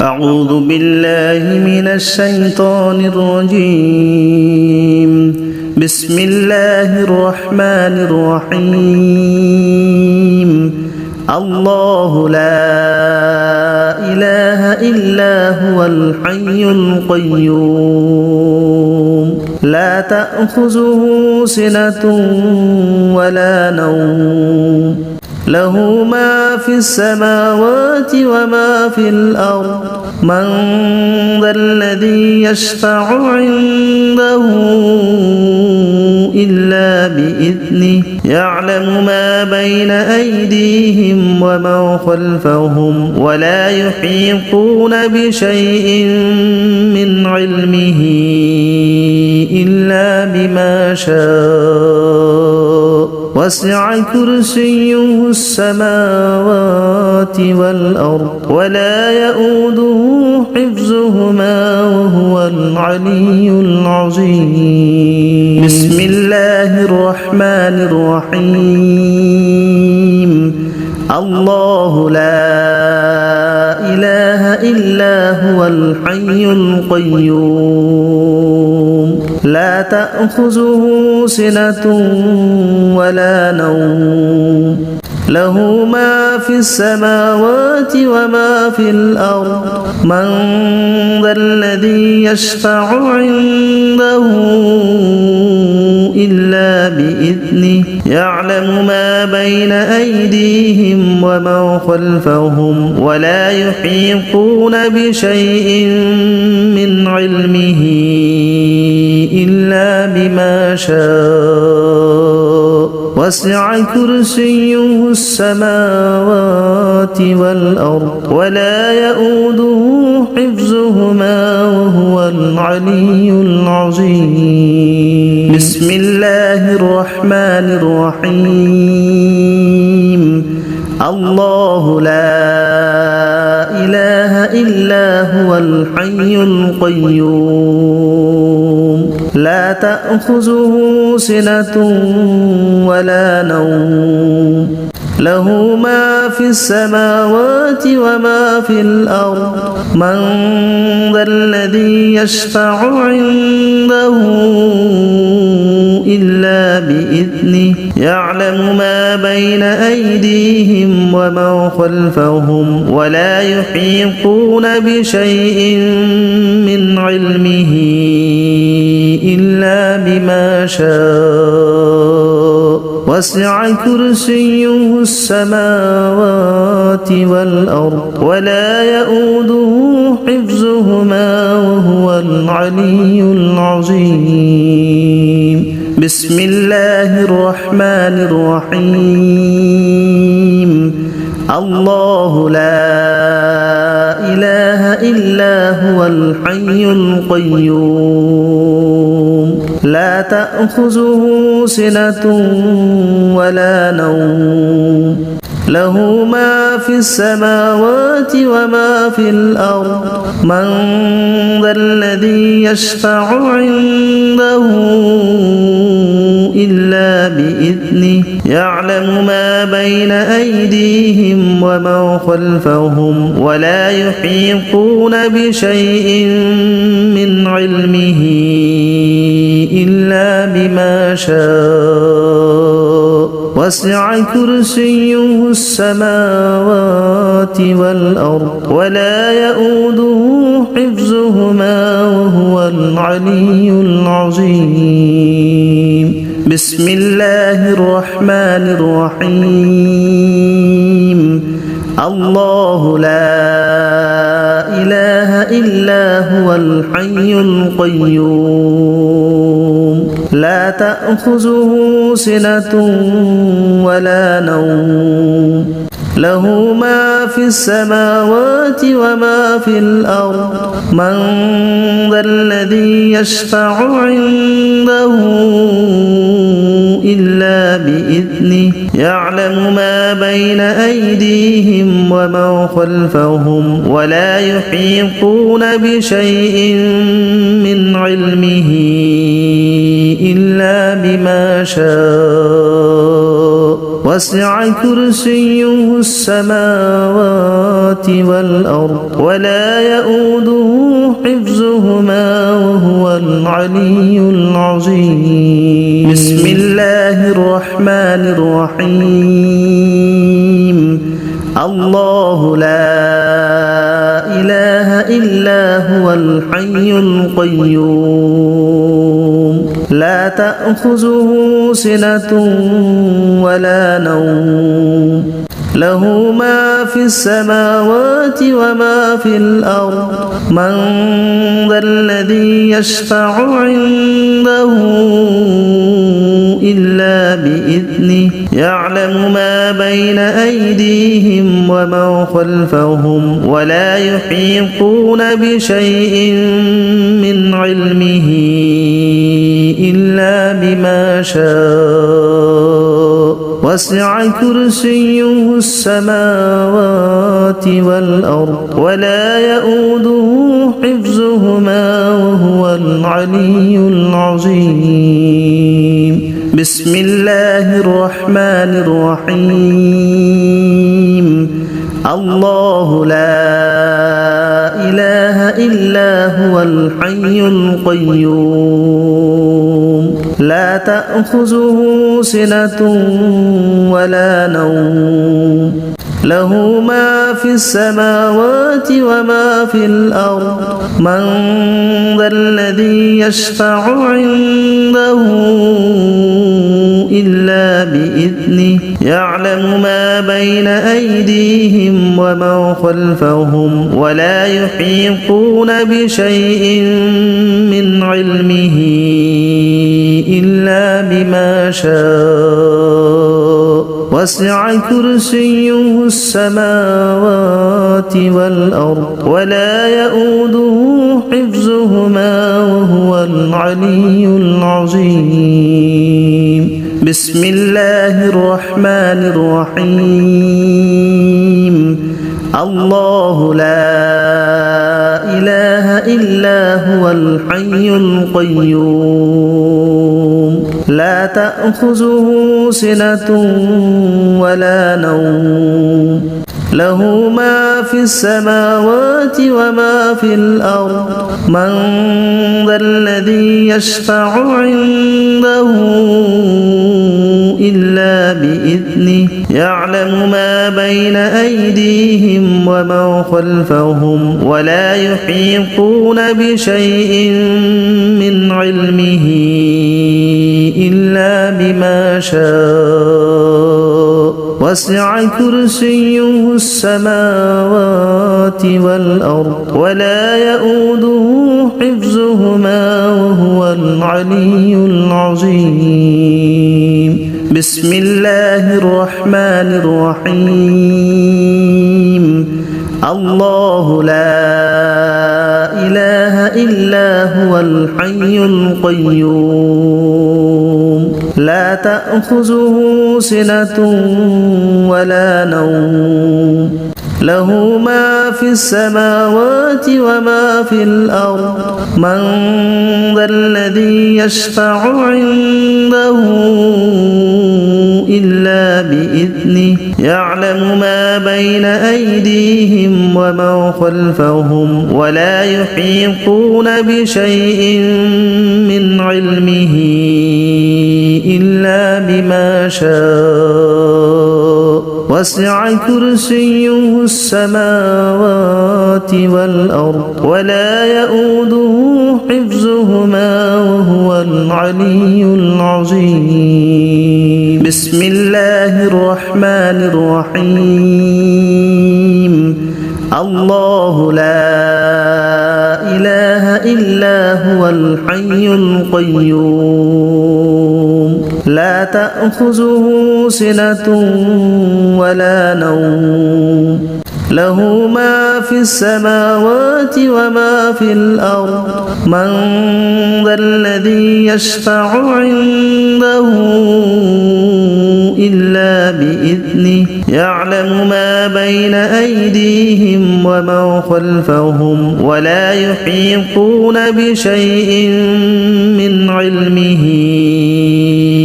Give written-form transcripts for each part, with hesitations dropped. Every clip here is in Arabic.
أعوذ بالله من الشيطان الرجيم بسم الله الرحمن الرحيم الله لا إله إلا هو الحي القيوم لا تأخذه سنة ولا نوم له ما في السماوات وما في الأرض من ذا الذي يشفع عنده إلا بإذنه يعلم ما بين أيديهم وما خلفهم ولا يحيطون بشيء من علمه إلا بما شاء وسع كرسيه السماوات والأرض ولا يؤوده حفظهما وهو العلي العظيم بسم الله الرحمن الرحيم الله لا إله إلا هو الحي القيوم لا تأخذه سنة ولا نوم له ما في السماوات وما في الأرض من ذا الذي يشفع عنده إلا بإذنه يعلم ما بين أيديهم وما خلفهم ولا يحيطون بشيء من علمه إلا بما شاء وسع كرسيه السماوات والأرض ولا يؤوده حفظهما وهو العلي العظيم بسم الله الرحمن الرحيم الله لا إله إلا هو الحي القيوم لا تأخذه سنة ولا نوم له ما في السماوات وما في الأرض من ذا الذي يشفع عنده إلا بإذنه يعلم ما بين أيديهم وما خلفهم ولا يحيطون بشيء من علمه إلا بما شاء وسع كرسيه السماوات والأرض ولا يؤوده حفظهما وهو العلي العظيم بسم الله الرحمن الرحيم الله لا إله إلا هو الحي القيوم لا تأخذه سنة ولا نوم له ما في السماوات وما في الأرض من ذا الذي يشفع عنده إلا بإذنه يعلم ما بين أيديهم وما خلفهم ولا يحيطون بشيء من علمه إلا بما شاء وسع كرسيه السماوات والأرض ولا يؤوده حفظهما وهو العلي العظيم بسم الله الرحمن الرحيم الله لا إله إلا هو الحي القيوم لا تأخذه سنة ولا نوم له ما في السماوات وما في الأرض من ذا الذي يشفع عنده إلا بإذنه يعلم ما بين أيديهم وما خلفهم ولا يحيطون بشيء من علمه إلا بما شاء وسع كرسيه السماوات والأرض ولا يؤوده حفظهما وهو العلي العظيم بسم الله الرحمن الرحيم الله لا إله إلا هو الحي القيوم لا تأخذه سنة ولا نوم له ما في السماوات وما في الأرض من ذا الذي يشفع عنده إلا بإذنه يعلم ما بين أيديهم وما خلفهم ولا يحيطون بشيء من علمه إلا بما شاء وسع كرسيه السماوات والأرض ولا يؤوده حفظهما وهو العلي العظيم بسم الله الرحمن الرحيم الله لا إله إلا هو الحي القيوم لا تأخذه سنة ولا نوم له ما في السماوات وما في الأرض من ذا الذي يشفع عنده إلا بإذنه يعلم ما بين أيديهم وما خلفهم ولا يحيطون بشيء من علمه إلا بما شاء وسع كرسيه السماوات والأرض ولا يؤوده حفظهما وهو العلي العظيم بسم الله الرحمن الرحيم الله لا إله إلا هو الحي القيوم لا تأخذه سنة ولا نوم له ما في السماوات وما في الأرض من ذا الذي يشفع عنده إلا بإذنه يعلم ما بين أيديهم وما خلفهم ولا يحيطون بشيء من علمه إلا بما شاء وسع كرسيه السماوات والأرض ولا يؤوده حفظهما وهو العلي العظيم بسم الله الرحمن الرحيم الله لا إله إلا هو الحي القيوم لا تأخذه سنة ولا نوم له ما في السماوات وما في الأرض من ذا الذي يشفع عنده إلا بإذنه يعلم ما بين أيديهم وما خلفهم ولا يحيطون بشيء من علمه إلا بما شاء وسع كرسيه السماوات والأرض ولا يؤوده حفظهما وهو العلي العظيم بسم الله الرحمن الرحيم الله لا إله إلا هو الحي القيوم لا تأخذه سنة ولا نوم له ما في السماوات وما في الأرض من ذا الذي يشفع عنده إلا بإذنه يعلم ما بين أيديهم وما خلفهم ولا يحيطون بشيء من علمه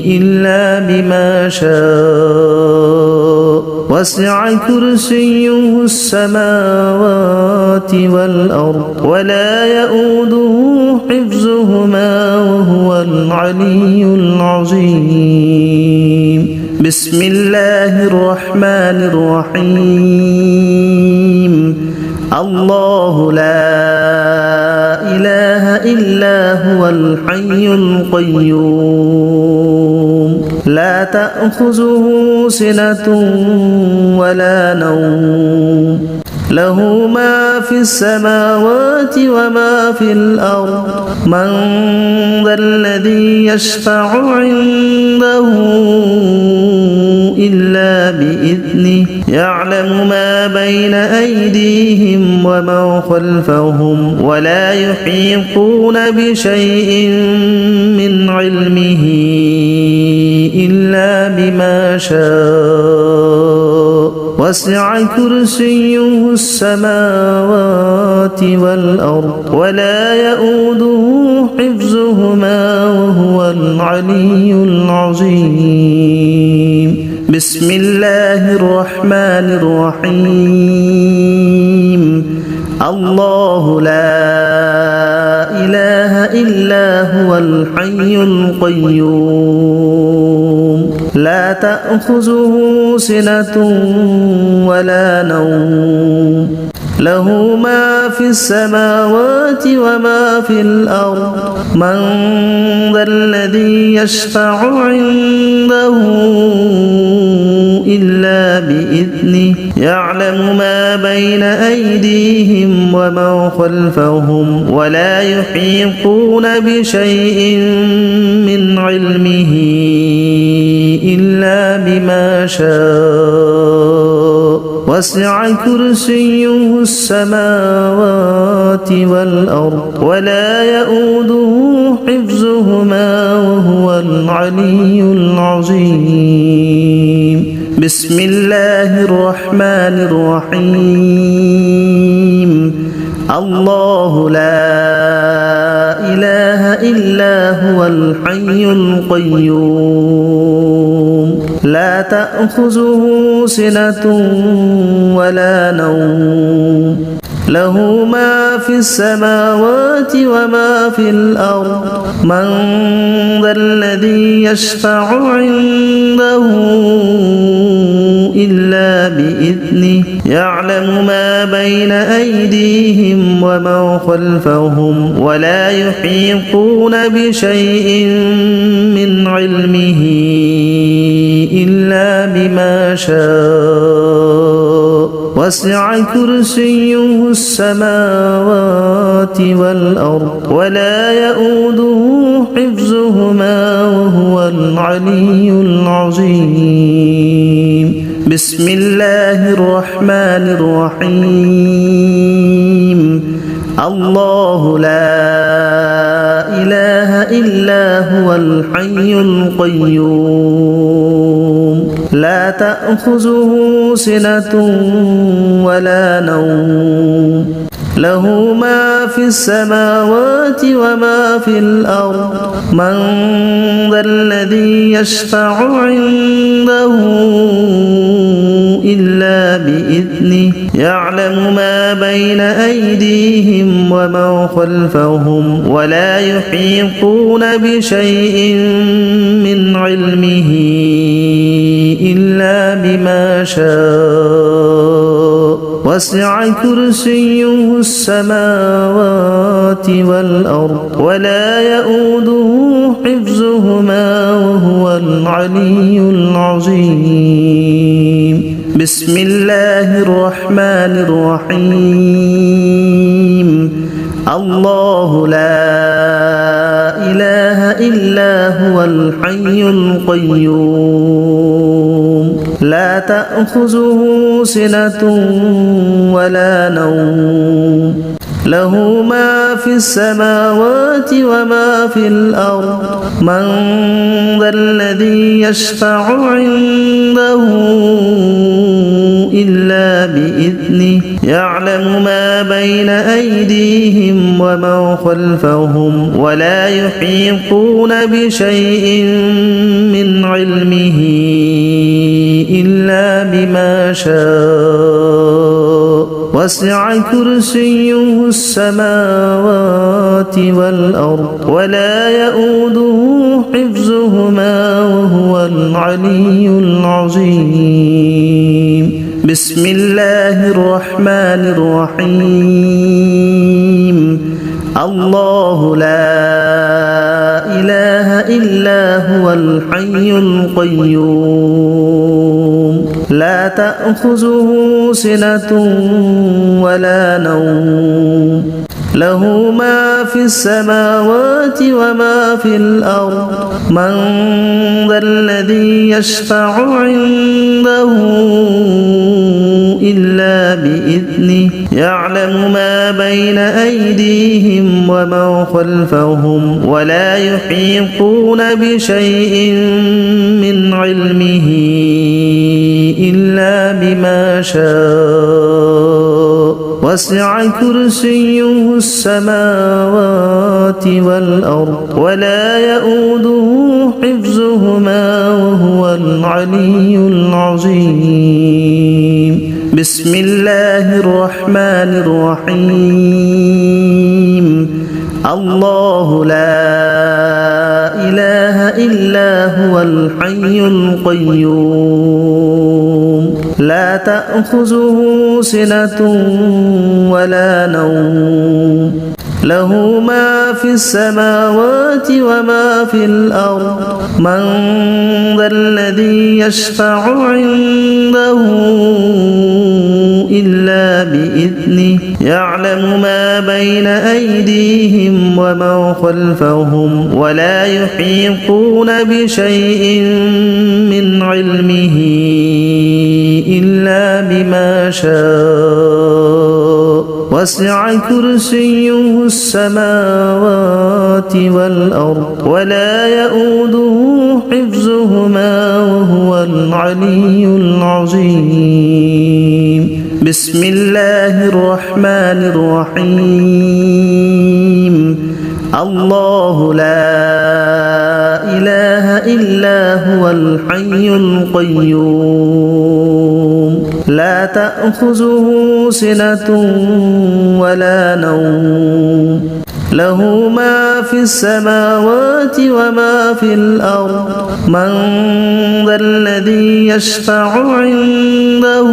إلا بما شاء وسع كرسيه السماوات والأرض ولا يؤوده حفظهما وهو العلي العظيم بسم الله الرحمن الرحيم الله لا إله إلا هو الحي القيوم لا تأخذه سنة ولا نوم له ما في السماوات وما في الأرض من ذا الذي يشفع عنده إلا بإذنه يعلم ما بين أيديهم وما خلفهم ولا يحيطون بشيء من علمه إلا بما شاء وسع كرسيه السماوات والأرض ولا يؤوده حفظهما وهو العلي العظيم بسم الله الرحمن الرحيم الله لا إله إلا هو الحي القيوم لا تأخذه سنة ولا نوم له ما في السماوات وما في الأرض من ذا الذي يشفع عنده إلا بإذنه يعلم ما بين أيديهم وما خلفهم ولا يحيطون بشيء من علمه إلا بما شاء وسع كرسيه السماوات والأرض ولا يؤوده حفظهما وهو العلي العظيم بسم الله الرحمن الرحيم الله لا إله إلا هو الحي القيوم لا تأخذه سنة ولا نوم له ما في السماوات وما في الأرض من ذا الذي يشفع عنده إلا بإذنه يعلم ما بين أيديهم وما خلفهم ولا يحيطون بشيء من علمه إلا بما شاء وسع كرسيه السماوات والأرض ولا يؤوده حفظهما وهو العلي العظيم بسم الله الرحمن الرحيم الله لا إله إلا هو الحي القيوم لا تأخذه سنة ولا نوم له ما في السماوات وما في الأرض من ذا الذي يشفع عنده إلا بإذنه يعلم ما بين أيديهم وما خلفهم ولا يحيطون بشيء من علمه إلا بما شاء وسع كرسيه السماوات والأرض ولا يؤوده حفظهما وهو العلي العظيم بسم الله الرحمن الرحيم الله لا إله إلا هو الحي القيوم لا تأخذه سنة ولا نوم له ما في السماوات وما في الأرض من ذا الذي يشفع عنده إلا بإذنه يعلم ما بين أيديهم وما خلفهم ولا يحيطون بشيء من علمه إلا بما شاء وسع كرسيه السماوات والأرض ولا يؤوده حفظهما وهو العلي العظيم بسم الله الرحمن الرحيم الله لا إله إلا هو الحي القيوم لا تأخذه سنة ولا نوم له ما في السماوات وما في الأرض من ذا الذي يشفع عنده إلا بإذنه يعلم ما بين أيديهم وما خلفهم ولا يحيطون بشيء من علمه إلا بما شاء وسع كرسيه السماوات والأرض ولا يؤوده حفظهما وهو العلي العظيم بسم الله الرحمن الرحيم الله لا إله إلا هو الحي القيوم لا تأخذه سنة ولا نوم له ما في السماوات وما في الأرض من ذا الذي يشفع عنده إلا بإذنه يعلم ما بين أيديهم وما خلفهم ولا يحيطون بشيء من علمه إلا بما شاء وسع كرسيه السماوات والأرض ولا يؤوده حفظهما وهو العلي العظيم بسم الله الرحمن الرحيم الله لا إله إلا هو الحي القيوم لا تأخذه سنة ولا نوم له ما في السماوات وما في الأرض من ذا الذي يشفع عنده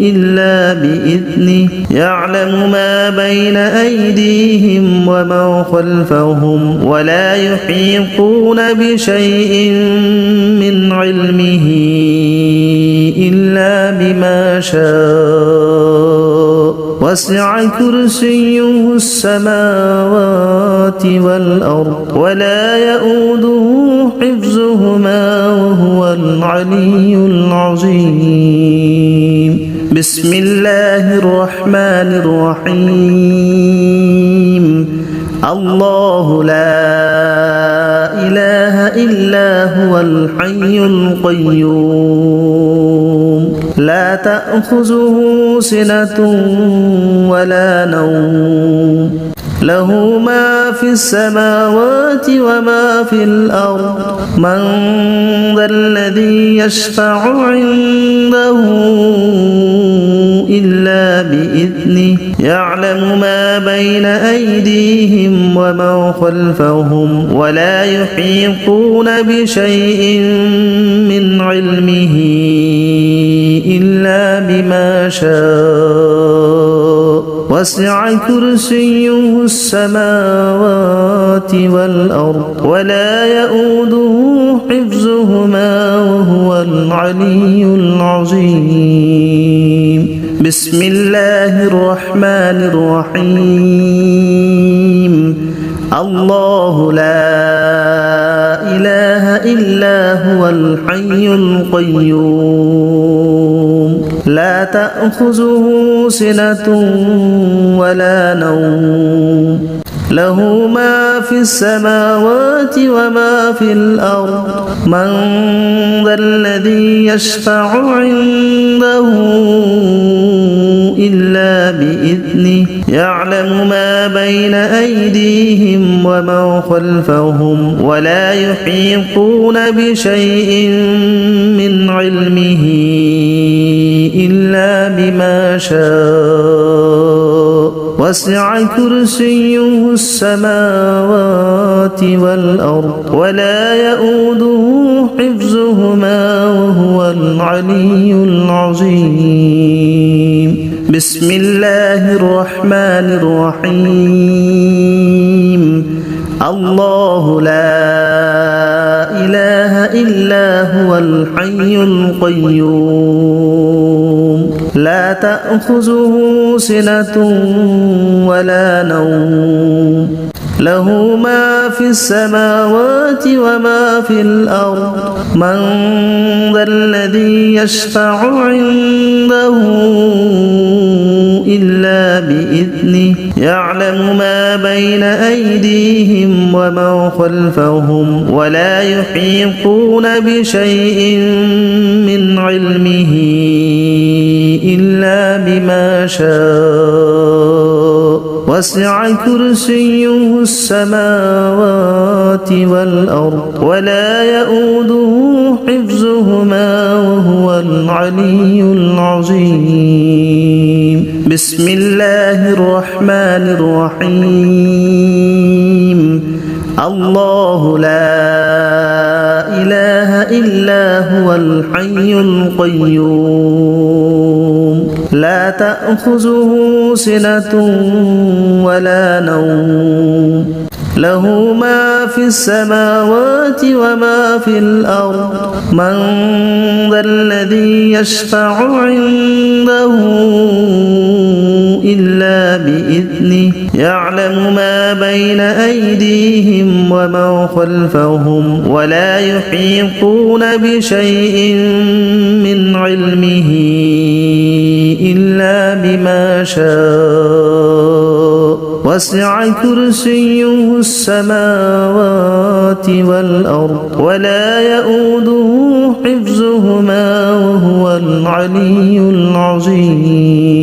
إلا بإذنه يعلم ما بين أيديهم وما خلفهم ولا يحيطون بشيء من علمه إلا بما شاء وسع كرسيه السماوات والأرض ولا يؤوده حفظهما وهو العلي العظيم بسم الله الرحمن الرحيم الله لا إله إلا هو الحي القيوم لا تأخذه سنة ولا نوم له ما في السماوات وما في الأرض من ذا الذي يشفع عنده إلا بإذنه يعلم ما بين أيديهم وما خلفهم ولا يحيطون بشيء من علمه إلا بما شاء وسع كرسيه السماوات والأرض ولا يؤوده حفظهما وهو العلي العظيم بسم الله الرحمن الرحيم الله لا إله إلا هو الحي القيوم لا تأخذه سنة ولا نوم له ما في السماوات وما في الأرض من ذا الذي يشفع عنده إلا بإذنه يعلم ما بين أيديهم وما خلفهم ولا يحيطون بشيء من علمه إلا بما شاء وسع كرسيه السماوات والأرض ولا يؤوده حفظهما وهو العلي العظيم. بسم الله الرحمن الرحيم. الله لا إله إلا هو الحي القيوم لا تأخذه سنة ولا نوم له ما في السماوات وما في الأرض من ذا الذي يشفع عنده إلا بإذنه يعلم ما بين أيديهم وما خلفهم ولا يحيطون بشيء من علمه إلا بما شاء وسع كرسيه السماوات والأرض ولا يؤوده حفظهما وهو العلي العظيم. بسم الله الرحمن الرحيم. الله لا إله إلا هو الحي القيوم لا تأخذه سنة ولا نوم له ما في السماوات وما في الأرض من ذا الذي يشفع عنده إلا بإذنه يعلم ما بين أيديهم وما خلفهم ولا يحيطون بشيء من علمه إلا بما شاء وسع كرسيه السماوات والأرض ولا يؤوده حفظهما وهو العلي العظيم.